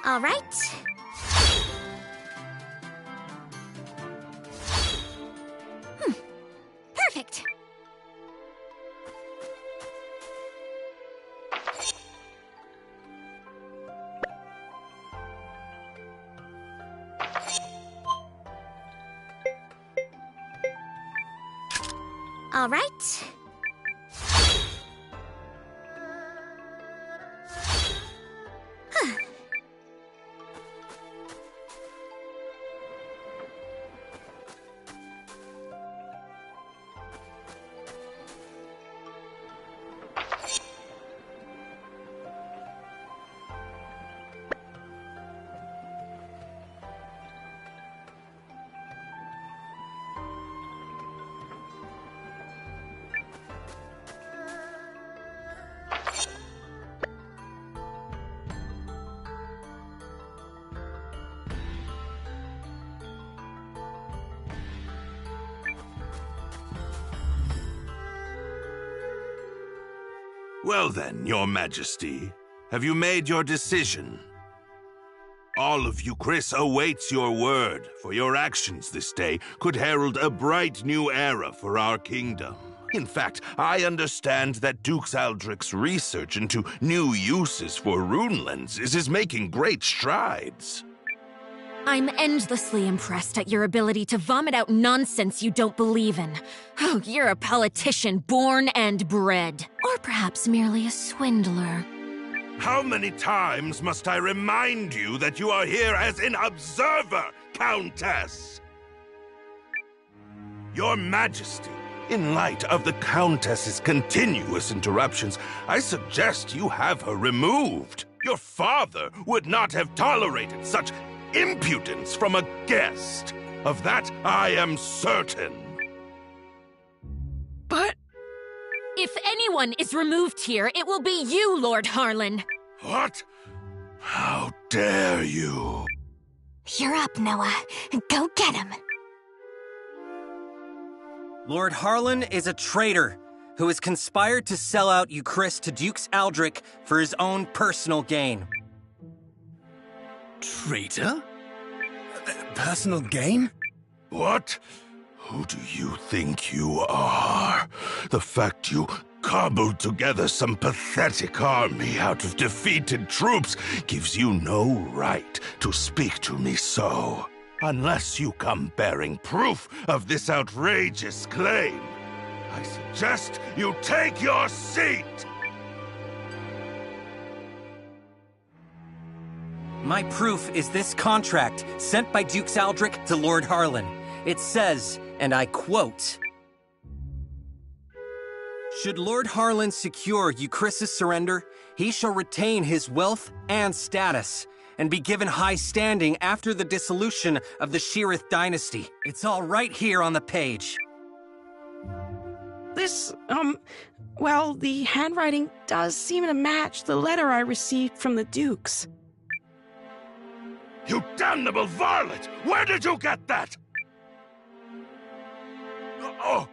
All right. Perfect. All right. Well then, Your Majesty, have you made your decision? All of you, Chris, awaits your word, for your actions this day could herald a bright new era for our kingdom. In fact, I understand that Duke Aldrich's research into new uses for rune lenses is making great strides. I'm endlessly impressed at your ability to vomit out nonsense you don't believe in. Oh, you're a politician born and bred. Or perhaps merely a swindler. How many times must I remind you that you are here as an observer, Countess? Your Majesty, in light of the Countess's continuous interruptions, I suggest you have her removed. Your father would not have tolerated such impudence from a guest. Of that, I am certain. But... If anyone is removed here, it will be you, Lord Harlan. What? How dare you? You're up, Noah. Go get him. Lord Harlan is a traitor who has conspired to sell out Euchris to Duke Aldrich for his own personal gain. Traitor? Personal gain? What? Who do you think you are? The fact you cobbled together some pathetic army out of defeated troops gives you no right to speak to me so. Unless you come bearing proof of this outrageous claim, I suggest you take your seat! My proof is this contract sent by Duke Aldrich to Lord Harlan. It says, and I quote, "Should Lord Harlan secure Euchris' surrender, he shall retain his wealth and status, and be given high standing after the dissolution of the Sheerith dynasty." It's all right here on the page. This, well, the handwriting does seem to match the letter I received from the Dukes. You damnable varlet! Where did you get that? Oh!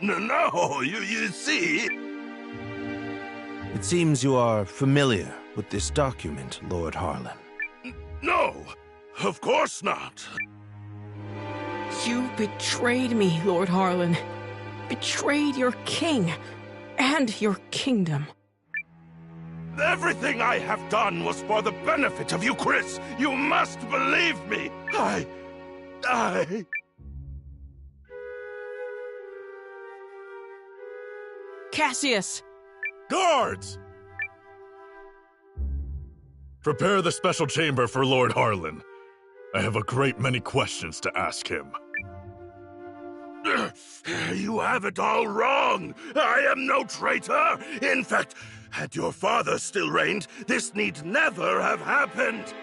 No, you see... It seems you are familiar with this document, Lord Harlan. No, of course not. You betrayed me, Lord Harlan. Betrayed your king and your kingdom. Everything I have done was for the benefit of you, Chris. You must believe me. I... Cassius! Guards! Prepare the special chamber for Lord Harlan. I have a great many questions to ask him. You have it all wrong. I am no traitor. In fact, had your father still reigned, this need never have happened.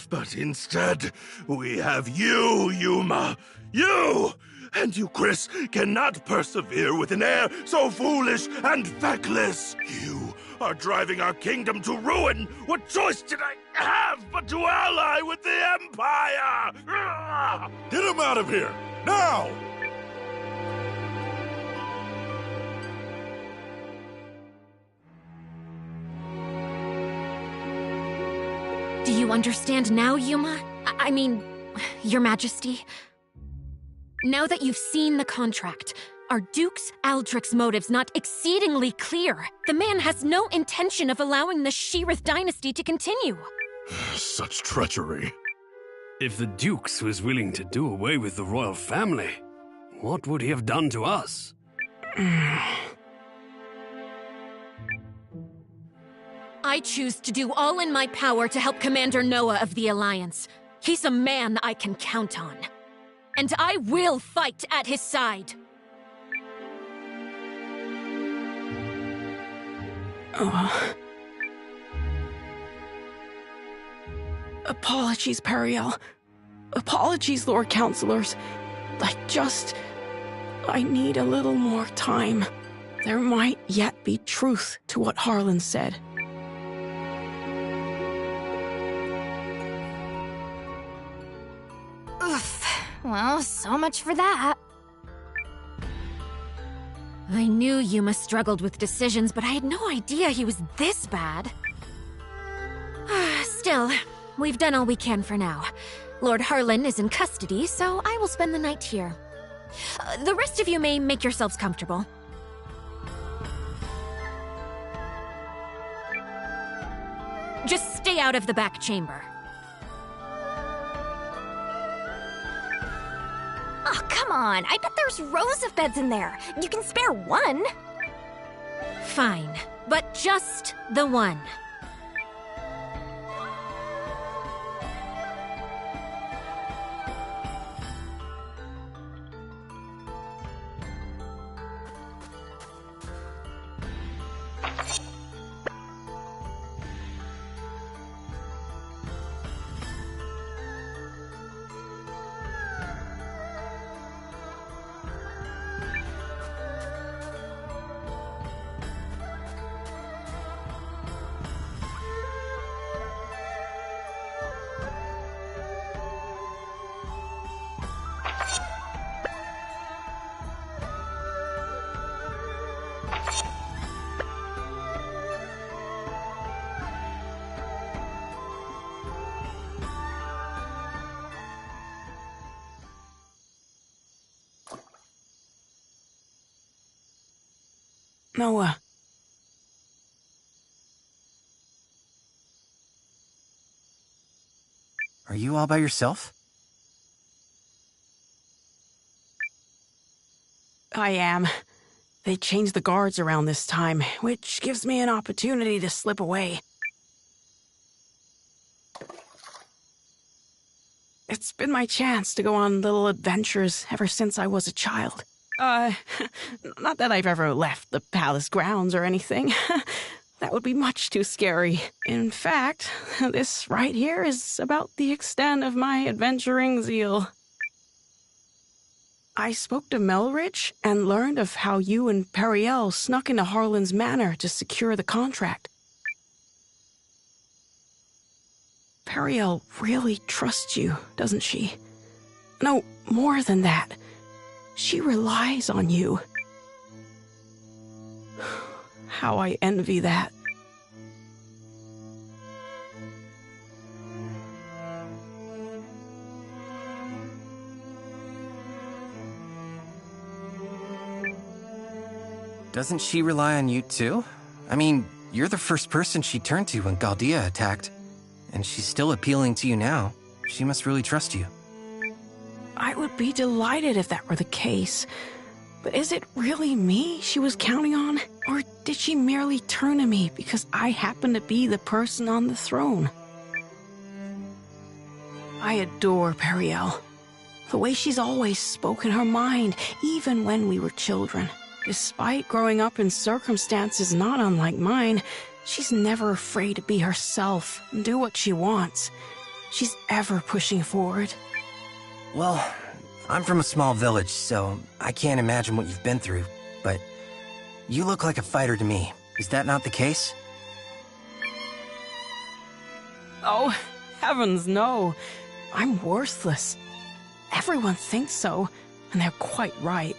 But instead, we have you, Yuma. You! And you, Chris, cannot persevere with an air so foolish and feckless. You are driving our kingdom to ruin. What choice did I have but to ally with the Empire? Get him out of here! Now! you understand now, Yuma? I mean, Your Majesty? Now that you've seen the contract, are Duke's Aldrich's motives not exceedingly clear? The man has no intention of allowing the Sheerith dynasty to continue. Such treachery. If the Dukes was willing to do away with the royal family, what would he have done to us? I choose to do all in my power to help Commander Noah of the Alliance. He's a man I can count on. And I will fight at his side. Apologies, Periel. Apologies, Lord Counselors. I need a little more time. There might yet be truth to what Harlan said. Oof. Well, so much for that. I knew Yuma struggled with decisions, but I had no idea he was this bad. Still, we've done all we can for now. Lord Harlan is in custody, so I will spend the night here. The rest of you may make yourselves comfortable. Just stay out of the back chamber. Oh, come on. I bet there's rows of beds in there. You can spare one. Fine, but just the one. Noah. Are you all by yourself? I am. They changed the guards around this time, which gives me an opportunity to slip away. It's been my chance to go on little adventures ever since I was a child. Not that I've ever left the palace grounds or anything. That would be much too scary. In fact, this right here is about the extent of my adventuring zeal. I spoke to Melridge and learned of how you and Periel snuck into Harlan's manor to secure the contract. Periel really trusts you, doesn't she? No, more than that. She relies on you. How I envy that. Doesn't she rely on you too? I mean, you're the first person she turned to when Galdia attacked. And she's still appealing to you now. She must really trust you. I would be delighted if that were the case. But is it really me she was counting on? Or did she merely turn to me because I happen to be the person on the throne? I adore Periel. The way she's always spoken her mind, even when we were children. Despite growing up in circumstances not unlike mine, she's never afraid to be herself and do what she wants. She's ever pushing forward. Well, I'm from a small village, so I can't imagine what you've been through, but you look like a fighter to me. Is that not the case? Oh, heavens no. I'm worthless. Everyone thinks so, and they're quite right.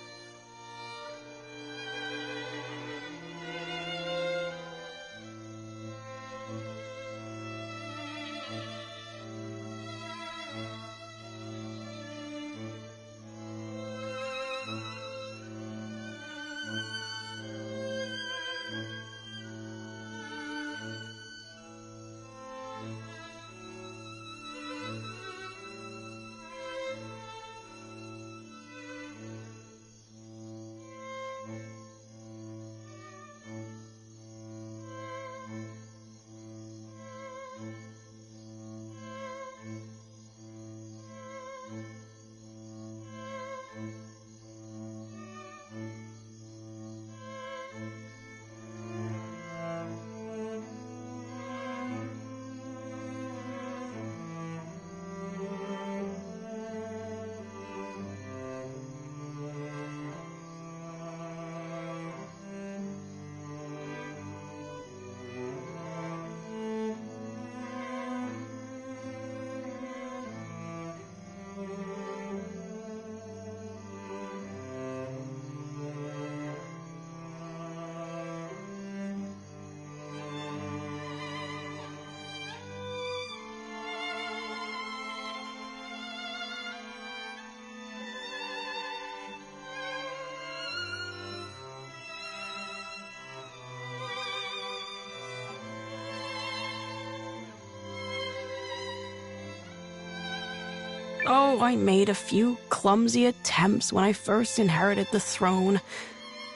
Oh, I made a few clumsy attempts when I first inherited the throne,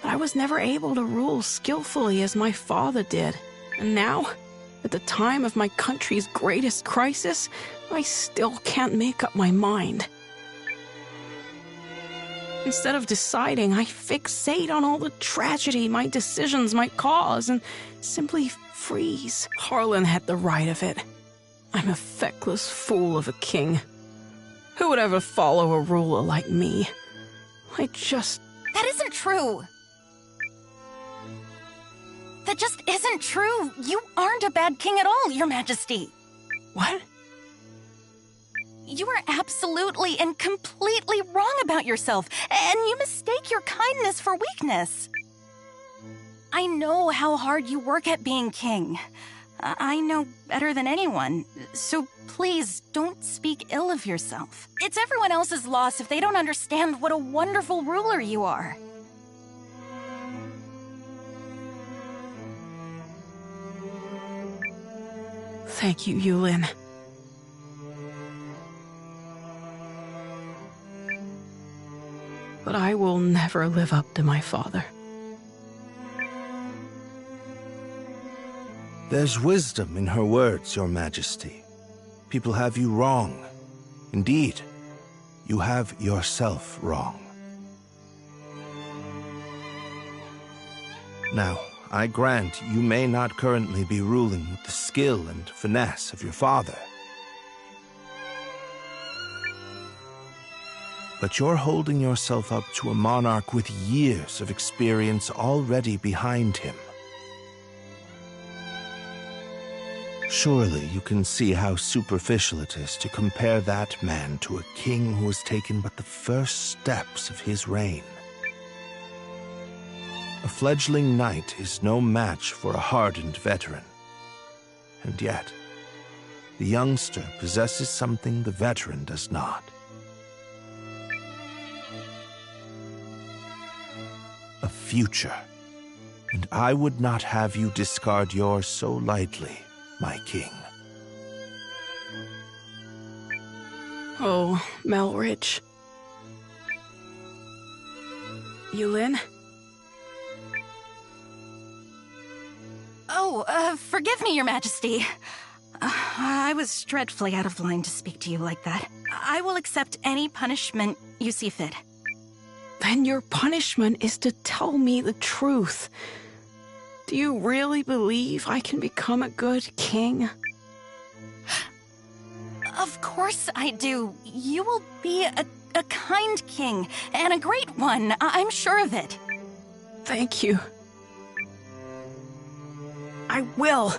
but I was never able to rule skillfully as my father did. And now, at the time of my country's greatest crisis, I still can't make up my mind. Instead of deciding, I fixate on all the tragedy my decisions might cause and simply freeze. Harlan had the right of it. I'm a feckless fool of a king. Who would ever follow a ruler like me? That isn't true. That just isn't true. You aren't a bad king at all, Your Majesty. What? You are absolutely and completely wrong about yourself, and you mistake your kindness for weakness. I know how hard you work at being king. I know better than anyone, so please don't speak ill of yourself. It's everyone else's loss if they don't understand what a wonderful ruler you are. Thank you, Eiyuden. But I will never live up to my father. There's wisdom in her words, Your Majesty. People have you wrong. Indeed, you have yourself wrong. Now, I grant you may not currently be ruling with the skill and finesse of your father. But you're holding yourself up to a monarch with years of experience already behind him. Surely you can see how superficial it is to compare that man to a king who has taken but the first steps of his reign. A fledgling knight is no match for a hardened veteran. And yet, the youngster possesses something the veteran does not. A future. And I would not have you discard yours so lightly, my king. Oh, Melridge. Eiyuden? Oh, forgive me, Your Majesty. I was dreadfully out of line to speak to you like that. I will accept any punishment you see fit. Then your punishment is to tell me the truth. Do you really believe I can become a good king? Of course I do. You will be a kind king, and a great one. I'm sure of it. Thank you. I will.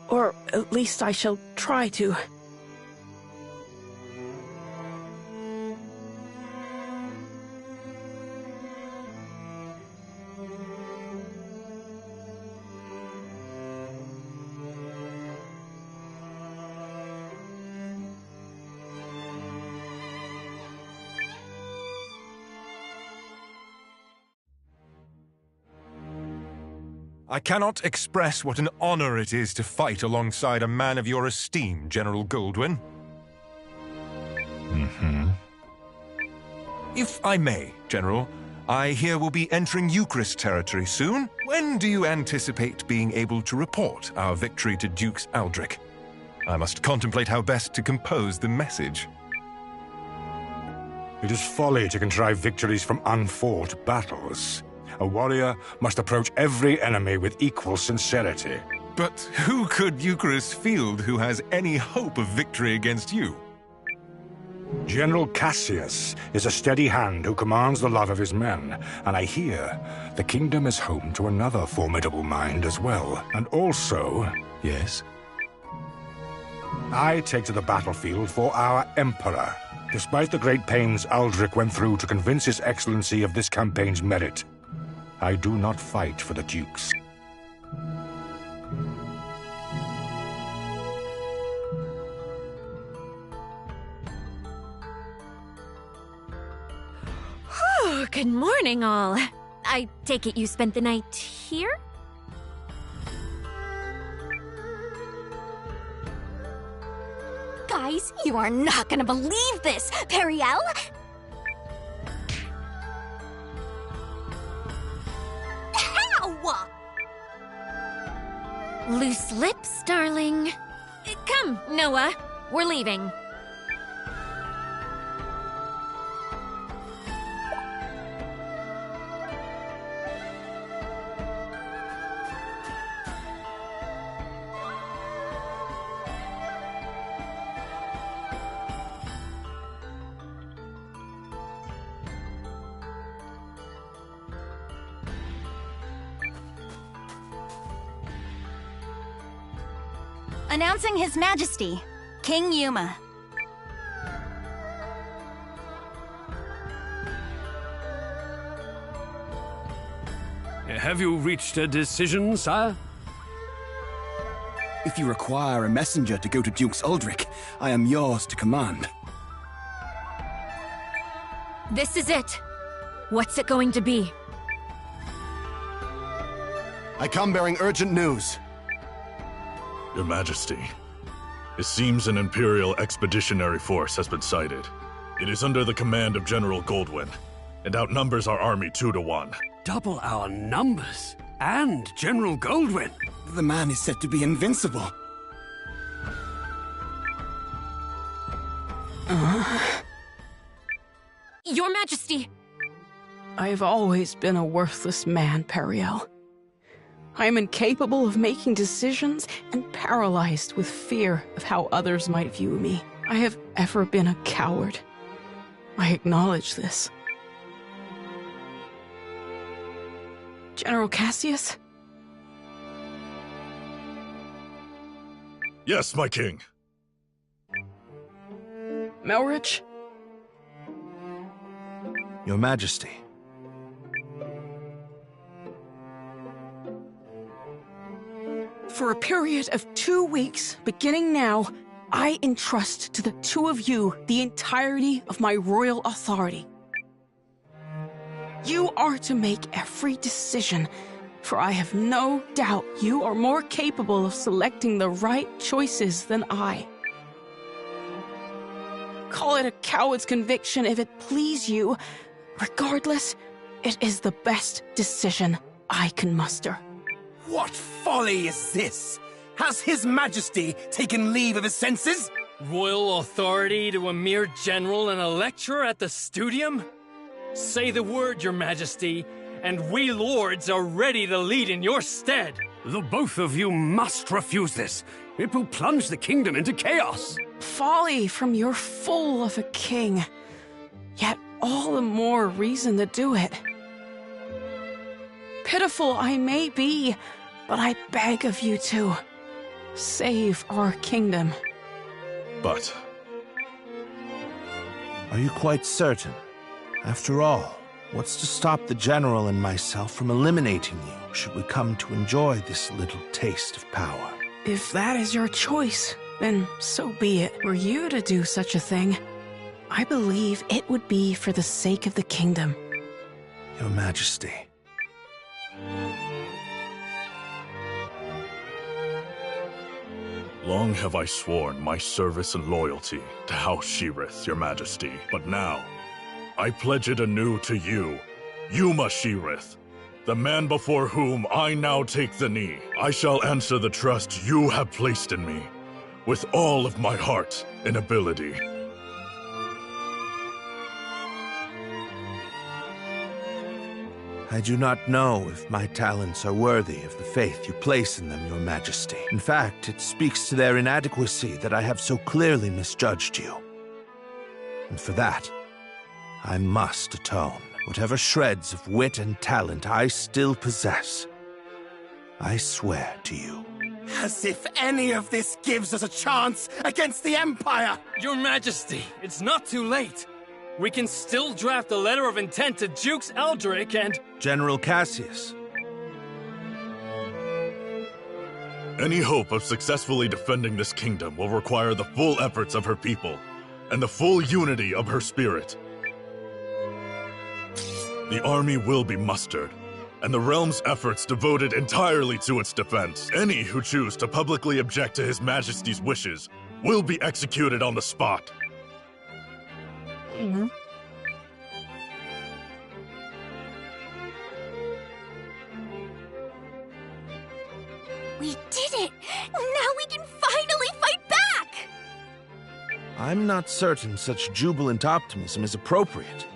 Or at least I shall try to. I cannot express what an honor it is to fight alongside a man of your esteem, General Goldwyn. If I may, General, I hear we'll be entering Eucharist territory soon. When do you anticipate being able to report our victory to Dukes Aldrich? I must contemplate how best to compose the message. It is folly to contrive victories from unfought battles. A warrior must approach every enemy with equal sincerity. But who could Eucharist field who has any hope of victory against you? General Cassius is a steady hand who commands the love of his men, and I hear the kingdom is home to another formidable mind as well. And also... Yes? I take to the battlefield for our Emperor, despite the great pains Aldrich went through to convince His Excellency of this campaign's merit. I do not fight for the Dukes. Oh, good morning, all. I take it you spent the night here? Guys, you are not gonna believe this! Periel? How? Loose lips, darling. Come, Noah. We're leaving. Announcing His Majesty, King Yuma. Have you reached a decision, sire? If you require a messenger to go to Duke's Aldrich, I am yours to command. This is it. What's it going to be? I come bearing urgent news. Your Majesty, it seems an Imperial Expeditionary Force has been sighted. It is under the command of General Goldwyn, and outnumbers our army 2 to 1. Double our numbers? And General Goldwyn? The man is said to be invincible. Your Majesty! I've always been a worthless man, Periel. I am incapable of making decisions and paralyzed with fear of how others might view me. I have ever been a coward. I acknowledge this. General Cassius? Yes, my king. Melrich? Your Majesty. For a period of 2 weeks, beginning now, I entrust to the 2 of you the entirety of my royal authority. You are to make every decision, for I have no doubt you are more capable of selecting the right choices than I. Call it a coward's conviction if it please you. Regardless, it is the best decision I can muster. What folly is this? Has His Majesty taken leave of his senses? Royal authority to a mere general and a lecturer at the studium? Say the word, Your Majesty, and we lords are ready to lead in your stead. The both of you must refuse this. It will plunge the kingdom into chaos. Folly from your fool of a king. Yet all the more reason to do it. Pitiful I may be, but I beg of you to save our kingdom. But... Are you quite certain? After all, what's to stop the General and myself from eliminating you, should we come to enjoy this little taste of power? If that is your choice, then so be it. Were you to do such a thing, I believe it would be for the sake of the kingdom. Your Majesty. Long have I sworn my service and loyalty to House Sheerith, Your Majesty. But now, I pledge it anew to you, Yuma Sheerith, the man before whom I now take the knee. I shall answer the trust you have placed in me, with all of my heart and ability. I do not know if my talents are worthy of the faith you place in them, Your Majesty. In fact, it speaks to their inadequacy that I have so clearly misjudged you. And for that, I must atone. Whatever shreds of wit and talent I still possess, I swear to you. As if any of this gives us a chance against the Empire! Your Majesty, it's not too late. We can still draft a letter of intent to Duke's Aldrich and... General Cassius. Any hope of successfully defending this kingdom will require the full efforts of her people, and the full unity of her spirit. The army will be mustered, and the realm's efforts devoted entirely to its defense. Any who choose to publicly object to His Majesty's wishes will be executed on the spot. We did it! Now we can finally fight back! I'm not certain such jubilant optimism is appropriate.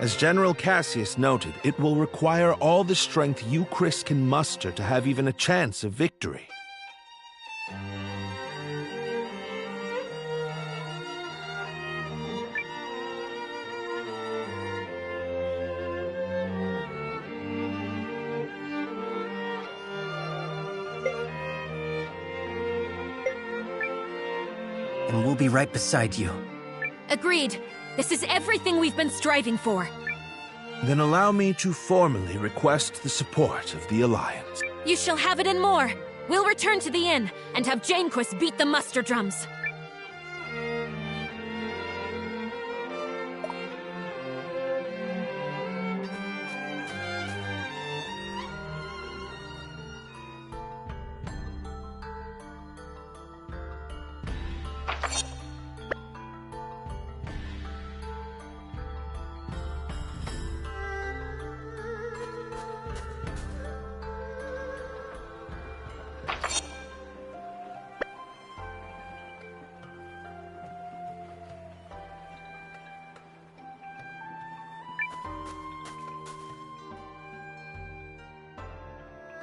As General Cassius noted, it will require all the strength you, Chris, can muster to have even a chance of victory. And we'll be right beside you. Agreed. This is everything we've been striving for. Then allow me to formally request the support of the Alliance. You shall have it and more. We'll return to the inn and have Janequist beat the muster drums.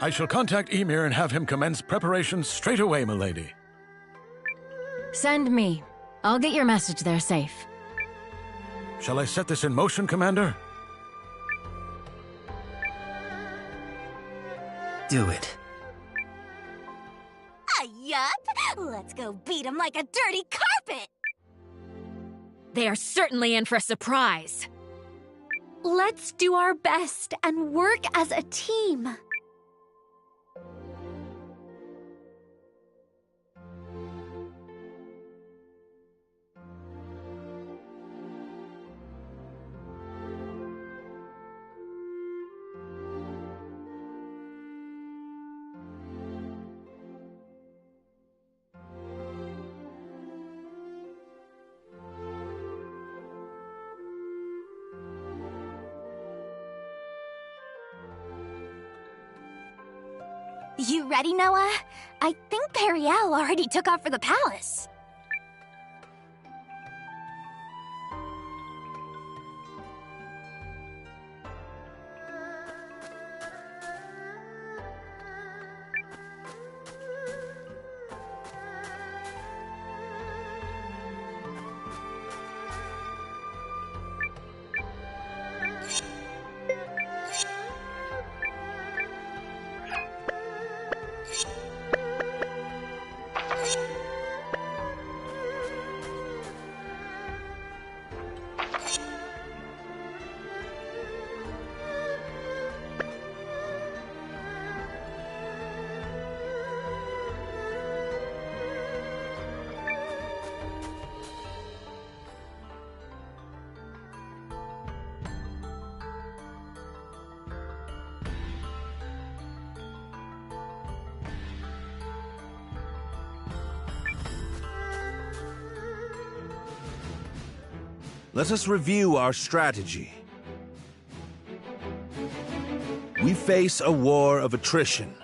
I shall contact Ymir and have him commence preparations straight away, milady. Send me. I'll get your message there safe. Shall I set this in motion, Commander? Do it. Yup! Let's go beat him like a dirty carpet! They are certainly in for a surprise. Let's do our best and work as a team. You ready, Noah? I think Periel already took off for the palace. Let us review our strategy. We face a war of attrition.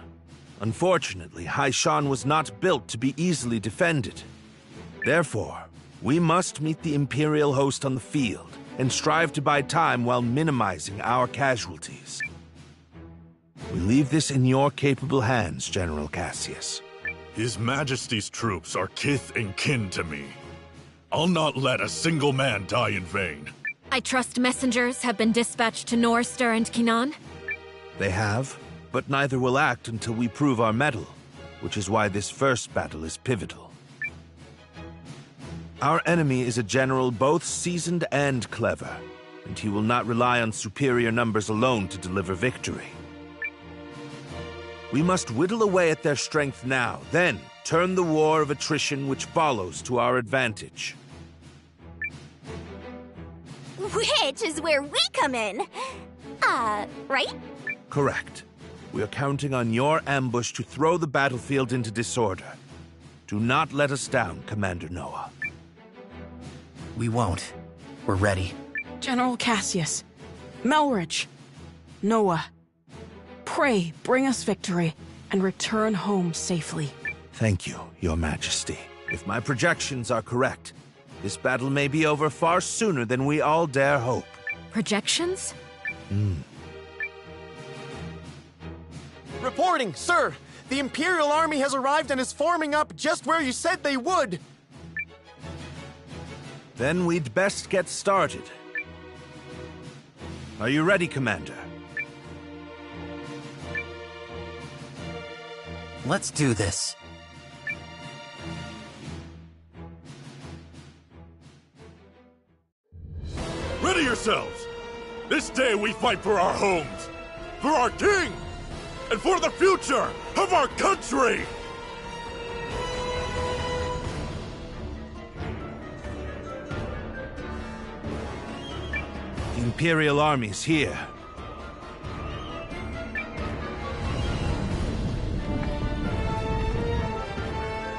Unfortunately, Haishan was not built to be easily defended. Therefore, we must meet the Imperial host on the field and strive to buy time while minimizing our casualties. We leave this in your capable hands, General Cassius. His Majesty's troops are kith and kin to me. I'll not let a single man die in vain. I trust messengers have been dispatched to Norster and Kinan? They have, but neither will act until we prove our mettle, which is why this first battle is pivotal. Our enemy is a general both seasoned and clever, and he will not rely on superior numbers alone to deliver victory. We must whittle away at their strength now, then turn the war of attrition which follows to our advantage. Which is where we come in. Right? Correct. We are counting on your ambush to throw the battlefield into disorder. Do not let us down, Commander Noah. We won't. We're ready. General Cassius, Melridge, Noah, pray bring us victory and return home safely. Thank you, Your Majesty. If my projections are correct, this battle may be over far sooner than we all dare hope. Projections? Reporting, sir! The Imperial Army has arrived and is forming up just where you said they would! Then we'd best get started. Are you ready, Commander? Let's do this. Ready yourselves! This day we fight for our homes, for our king, and for the future of our country! The Imperial Army's here.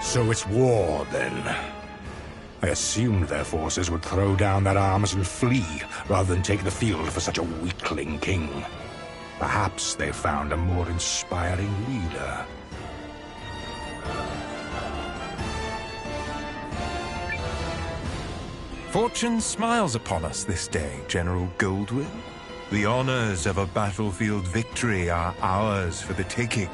So it's war, then. I assumed their forces would throw down their arms and flee, rather than take the field for such a weakling king. Perhaps they found a more inspiring leader. Fortune smiles upon us this day, General Goldwyn. The honors of a battlefield victory are ours for the taking.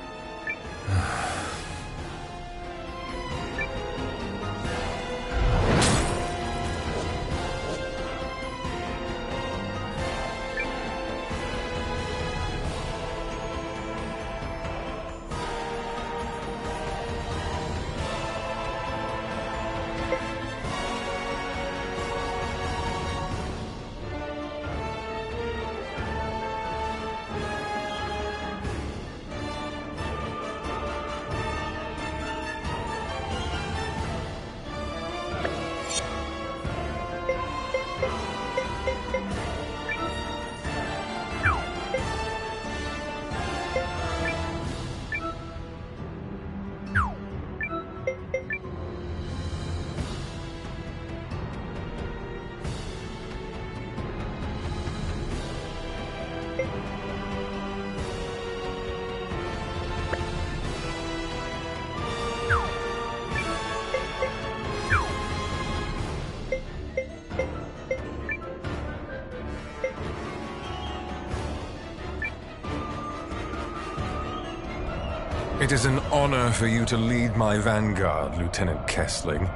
It is an honor for you to lead my vanguard, Lieutenant Kessling.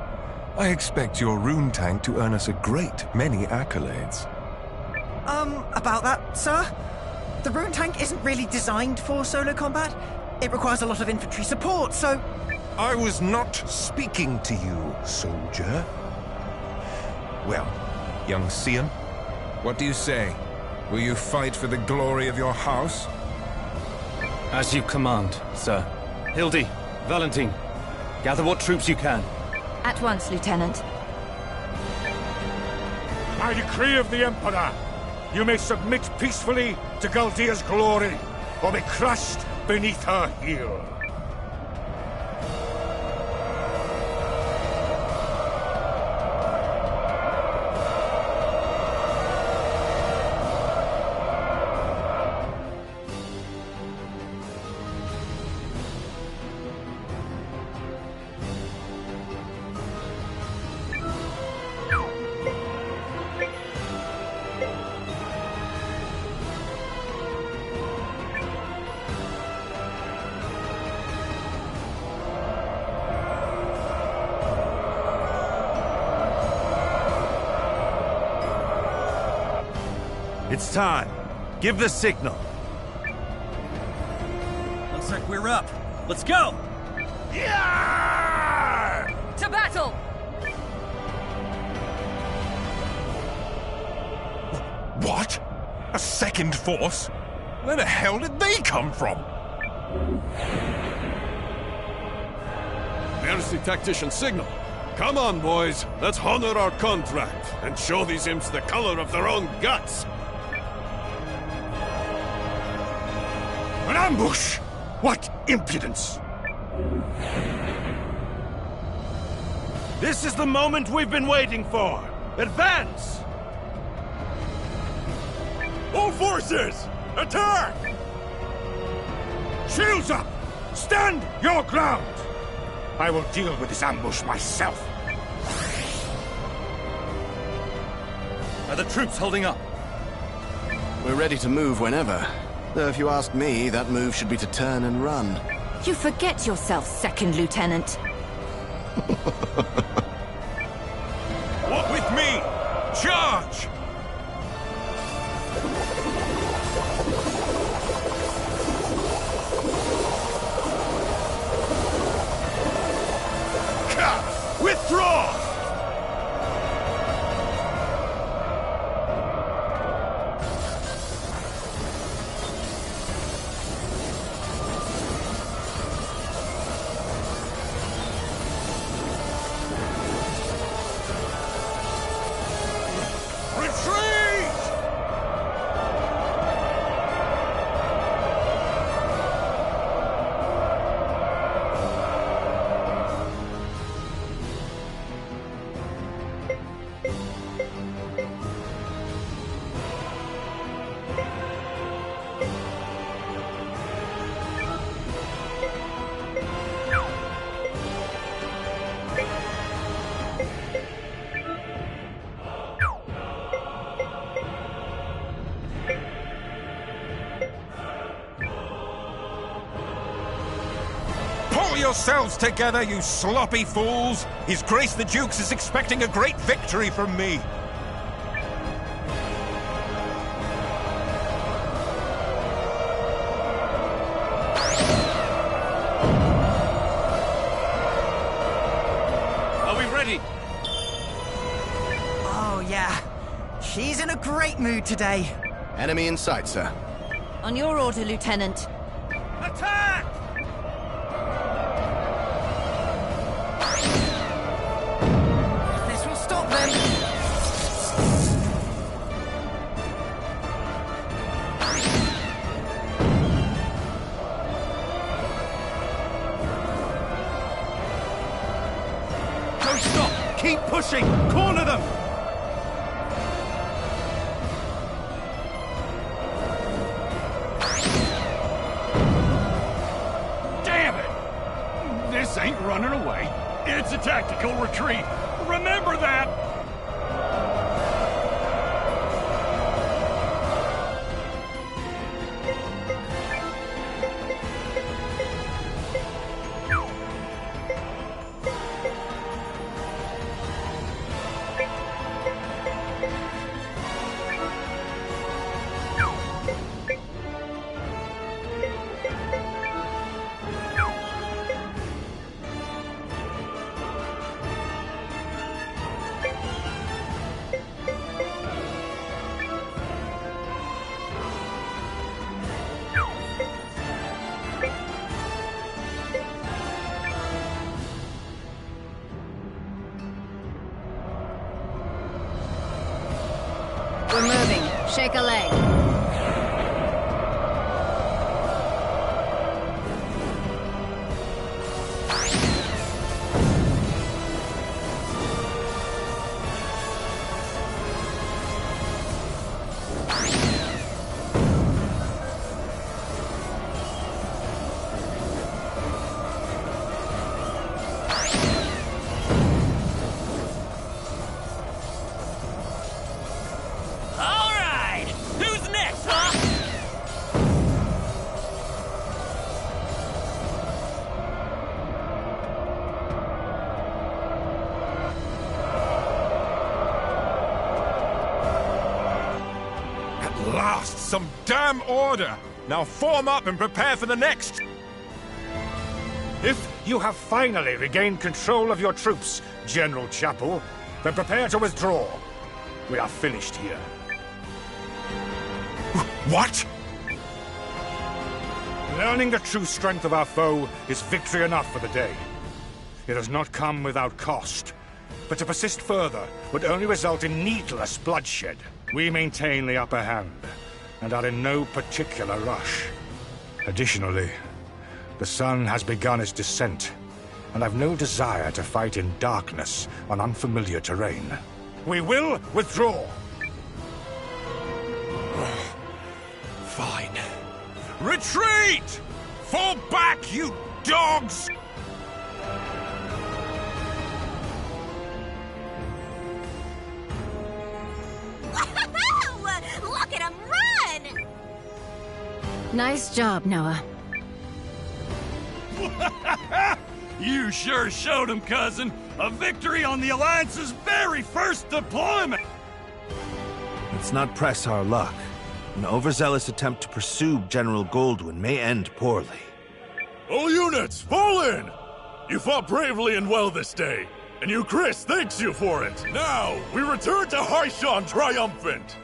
I expect your rune tank to earn us a great many accolades. About that, sir? The rune tank isn't really designed for solo combat. It requires a lot of infantry support, so... I was not speaking to you, soldier. Well, young Cian, what do you say? Will you fight for the glory of your house? As you command, sir. Hildy, Valentine, gather what troops you can. At once, Lieutenant. By decree of the Emperor, you may submit peacefully to Galdia's glory, or be crushed beneath her heel. It's time. Give the signal. Looks like we're up. Let's go! Yeah! To battle! What? A second force? Where the hell did they come from? Majesty Tactician signal. Come on, boys. Let's honor our contract and show these imps the color of their own guts. An ambush! What impudence! This is the moment we've been waiting for! Advance! All forces! Attack! Shields up! Stand your ground! I will deal with this ambush myself. Are the troops holding up? We're ready to move whenever. Though if you ask me, that move should be to turn and run. You forget yourself, Second Lieutenant. Walk with me! Charge! Withdraw! Pull yourselves together, you sloppy fools! His Grace the Duke is expecting a great victory from me! Are we ready? Oh, yeah. She's in a great mood today. Enemy in sight, sir. On your order, Lieutenant. Attack! This will stop them. Don't stop! Keep pushing! Corner them! Damn it! This ain't running away. It's a tactical retreat. Remember that! We're moving. Shake a leg. Last, some damn order! Now form up and prepare for the next! If you have finally regained control of your troops, General Chapel, then prepare to withdraw. We are finished here. What? Learning the true strength of our foe is victory enough for the day. It has not come without cost, but to persist further would only result in needless bloodshed. We maintain the upper hand, and are in no particular rush. Additionally, the sun has begun its descent, and I've no desire to fight in darkness on unfamiliar terrain. We will withdraw. Fine. Retreat! Fall back, you dogs! Look at him run! Nice job, Noah. You sure showed him, cousin. A victory on the Alliance's very first deployment! Let's not press our luck. An overzealous attempt to pursue General Goldwyn may end poorly. All units, fall in! You fought bravely and well this day, and you, Chris, thanks you for it. Now, we return to Haishan triumphant!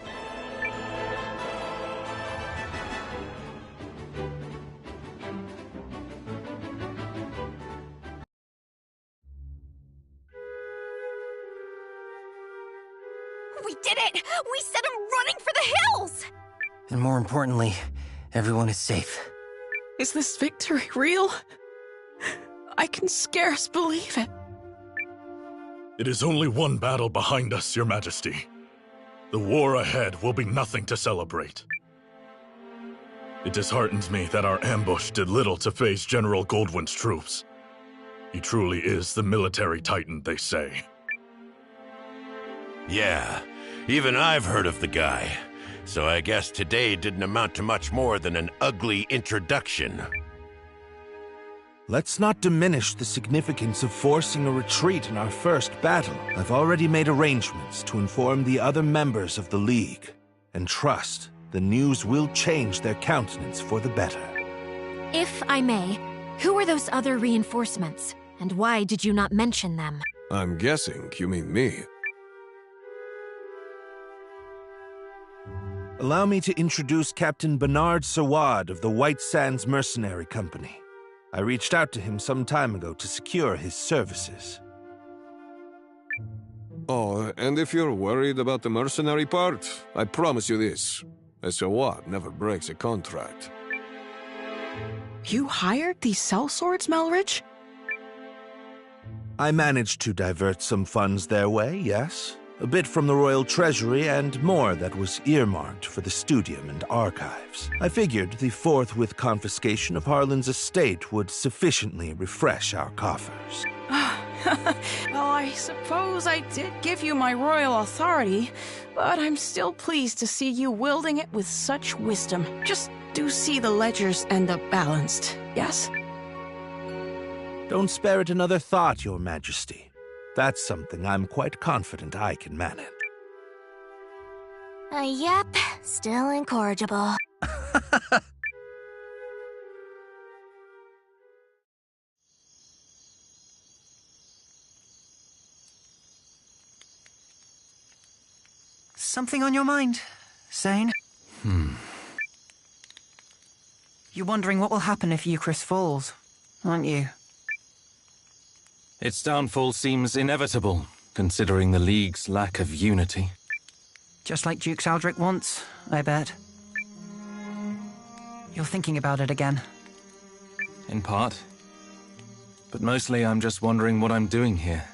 We did it! We sent him running for the hills! And more importantly, everyone is safe. Is this victory real? I can scarce believe it. It is only one battle behind us, Your Majesty. The war ahead will be nothing to celebrate. It disheartens me that our ambush did little to phase General Goldwyn's troops. He truly is the military titan, they say. Yeah, even I've heard of the guy. So I guess today didn't amount to much more than an ugly introduction. Let's not diminish the significance of forcing a retreat in our first battle. I've already made arrangements to inform the other members of the League. And trust, the news will change their countenance for the better. If I may, who are those other reinforcements? And why did you not mention them? I'm guessing you mean me. Allow me to introduce Captain Bernard Sawad of the White Sands Mercenary Company. I reached out to him some time ago to secure his services. Oh, and if you're worried about the mercenary part, I promise you this. A Sawad never breaks a contract. You hired these sellswords, Melridge? I managed to divert some funds their way, yes. A bit from the Royal Treasury and more that was earmarked for the Studium and Archives. I figured the forthwith confiscation of Harlan's estate would sufficiently refresh our coffers. Well, I suppose I did give you my royal authority, but I'm still pleased to see you wielding it with such wisdom. Just do see the ledgers end up balanced, yes? Don't spare it another thought, Your Majesty. That's something I'm quite confident I can manage. Yep, still incorrigible. Something on your mind, Sane? You're wondering what will happen if Eucharist falls, aren't you? Its downfall seems inevitable, considering the League's lack of unity. Just like Duke Aldrich wants, I bet. You're thinking about it again. In part. But mostly I'm just wondering what I'm doing here.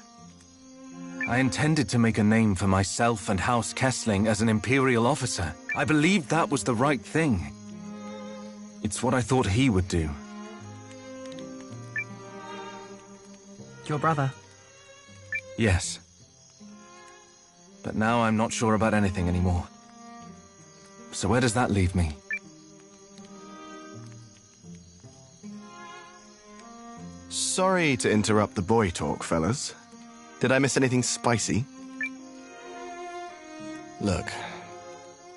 I intended to make a name for myself and House Kessling as an Imperial officer. I believed that was the right thing. It's what I thought he would do. Your brother? Yes. But now I'm not sure about anything anymore. So where does that leave me? Sorry to interrupt the boy talk, fellas. Did I miss anything spicy? Look,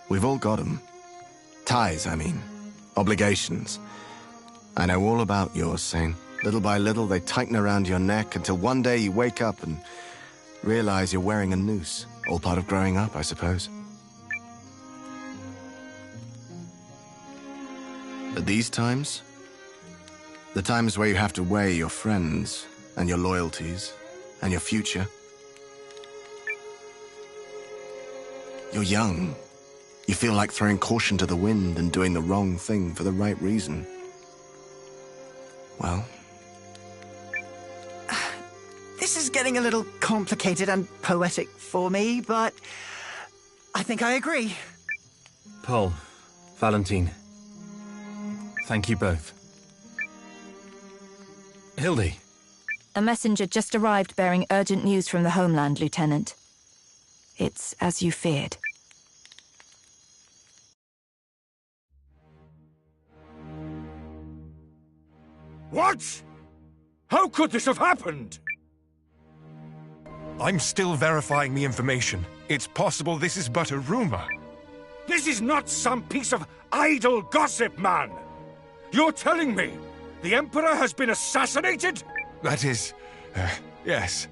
we've all got 'em. Ties, I mean. Obligations. I know all about yours, Sane. Little by little, they tighten around your neck until one day you wake up and realize you're wearing a noose. All part of growing up, I suppose. But these times, the times where you have to weigh your friends and your loyalties and your future, You're young. You feel like throwing caution to the wind and doing the wrong thing for the right reason. Well... This is getting a little complicated and poetic for me, but I think I agree. Paul, Valentine, thank you both. Hildy. A messenger just arrived bearing urgent news from the homeland, Lieutenant. It's as you feared. What? How could this have happened? I'm still verifying the information. It's possible this is but a rumor. This is not some piece of idle gossip, man! You're telling me the Emperor has been assassinated? That is... yes.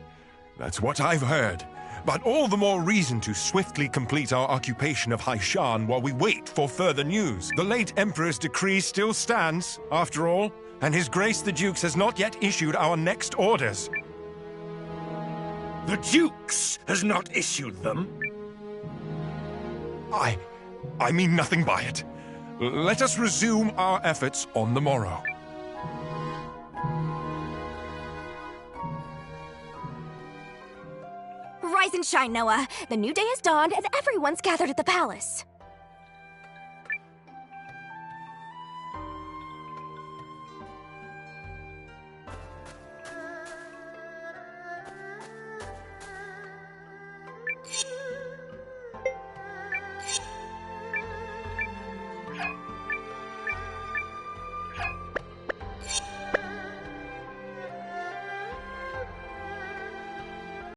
That's what I've heard. But all the more reason to swiftly complete our occupation of Haishan while we wait for further news. The late Emperor's decree still stands, after all, and His Grace the Dukes has not yet issued our next orders. The Dukes has not issued them? I mean nothing by it. Let us resume our efforts on the morrow. Rise and shine, Noah. The new day has dawned and everyone's gathered at the palace.